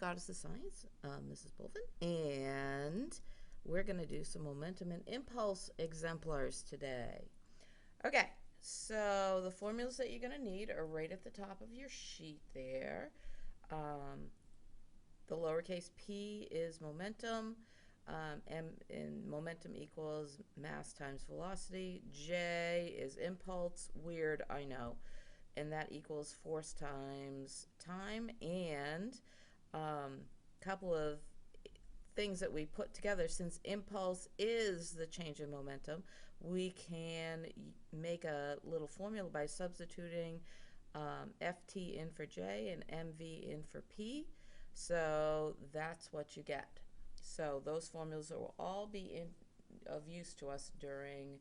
Goddess of Science, Mrs. Bolvin, and we're going to do some momentum and impulse exemplars today. Okay, so the formulas that you're going to need are right at the top of your sheet there. The lowercase p is momentum, m in momentum equals mass times velocity. J is impulse, weird, I know, and that equals force times time, and couple of things that we put together. Since impulse is the change in momentum, we can make a little formula by substituting ft in for j and mv in for p. So that's what you get. So those formulas will all be of use to us during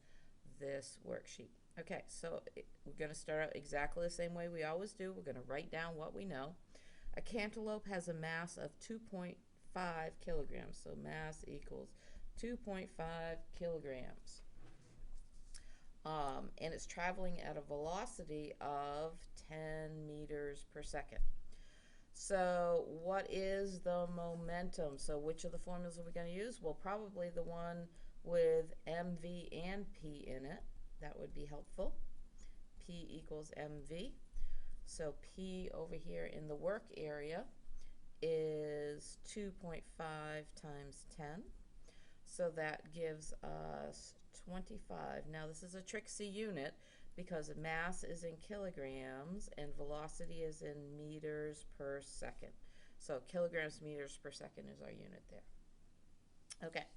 this worksheet. Okay, so we're going to start out exactly the same way we always do. We're going to write down what we know. A cantaloupe has a mass of 2.5 kilograms, so mass equals 2.5 kilograms. And it's traveling at a velocity of 10 meters per second. So what is the momentum? So which of the formulas are we going to use? Well, probably the one with mv and p in it. That would be helpful. P equals mv. So P over here in the work area is 2.5 times 10. So that gives us 25. Now this is a tricksy unit because mass is in kilograms and velocity is in meters per second. So kilograms meters per second is our unit there. Okay,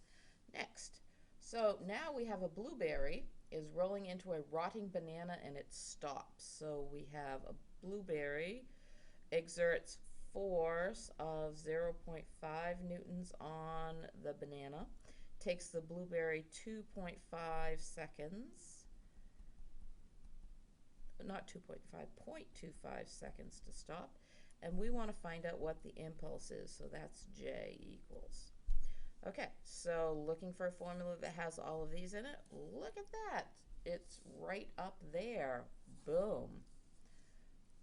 next. So now we have a blueberry is rolling into a rotting banana and it stops. So we have a blueberry exerts force of 0.5 newtons on the banana. Takes the blueberry 2.5 seconds, not 2.5, 0.25 seconds to stop. And we want to find out what the impulse is, so that's J equals. Okay, so looking for a formula that has all of these in it. Look at that. It's right up there. Boom.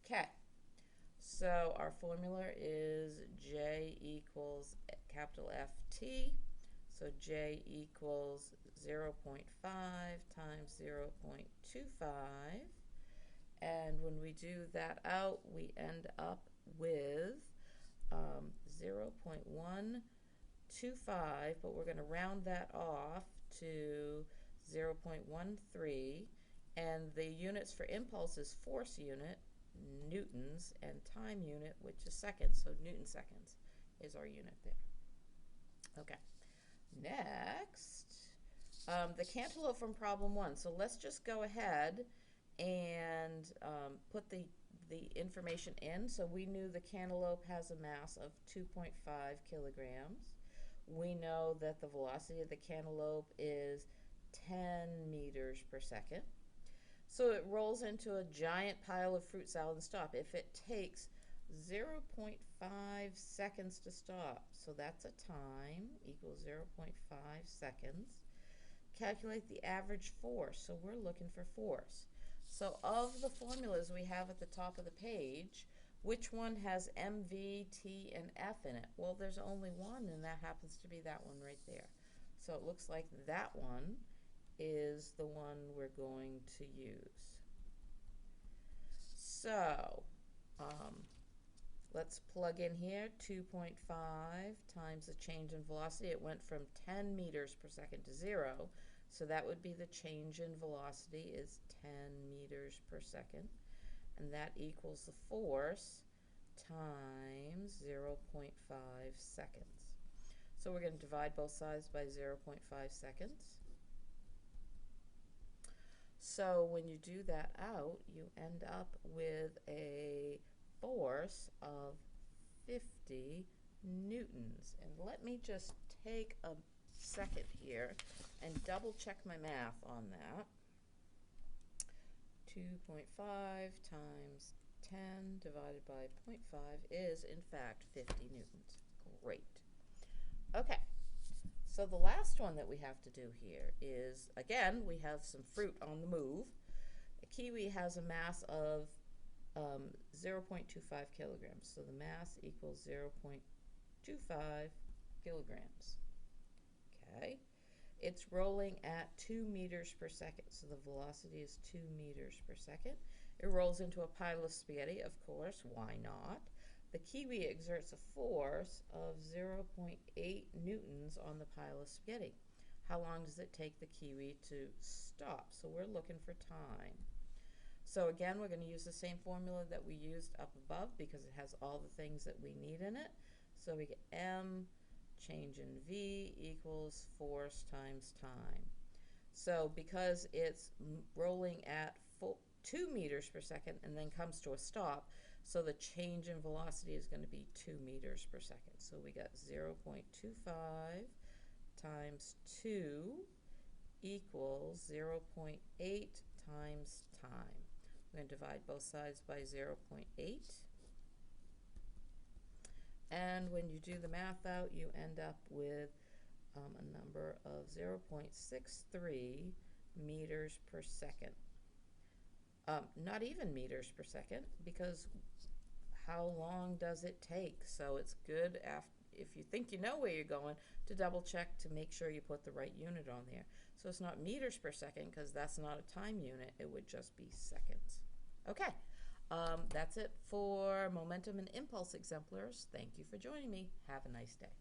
Okay, so our formula is J equals capital FT. So J equals 0.5 times 0.25. And when we do that out, we end up with 0.125, but we're going to round that off to 0.13, and the units for impulse is force unit, newtons, and time unit, which is seconds, so newton seconds is our unit there. Okay, next, the cantaloupe from problem 1. So let's just go ahead and put the information in. So we knew the cantaloupe has a mass of 2.5 kilograms. We know that the velocity of the cantaloupe is 10 meters per second. So it rolls into a giant pile of fruit salad and stop. If it takes 0.5 seconds to stop, so that's a time equals 0.5 seconds. Calculate the average force. So we're looking for force. So of the formulas we have at the top of the page, which one has MV, T, and F in it? Well, there's only one, and that happens to be that one right there. So it looks like that one is the one we're going to use. So let's plug in here 2.5 times the change in velocity. It went from 10 meters per second to 0. So that would be the change in velocity is 10 meters per second. And that equals the force times 0.5 seconds. So we're going to divide both sides by 0.5 seconds. So when you do that out, you end up with a force of 50 newtons. And let me just take a second here and double check my math on that. 2.5 times 10 divided by 0.5 is in fact 50 newtons. Great. Okay, so the last one that we have to do here is, again, we have some fruit on the move. A kiwi has a mass of 0.25 kilograms, so the mass equals 0.25 kilograms. Okay. It's rolling at 2 meters per second, so the velocity is 2 meters per second. It rolls into a pile of spaghetti, of course, why not? The kiwi exerts a force of 0.8 newtons on the pile of spaghetti. How long does it take the kiwi to stop? So we're looking for time. So again, we're going to use the same formula that we used up above because it has all the things that we need in it. So we get m change in v equals force times time. So because it's rolling at 2 meters per second and then comes to a stop, so the change in velocity is going to be 2 meters per second. So we got 0.25 times 2 equals 0.8 times time. We're going to divide both sides by 0.8. And when you do the math out, you end up with a number of 0.63 meters per second. Not even meters per second, because how long does it take? So it's good, if you think you know where you're going, to double check to make sure you put the right unit on there. So it's not meters per second, because that's not a time unit. It would just be seconds. Okay, that's it for momentum and impulse exemplars. Thank you for joining me. Have a nice day.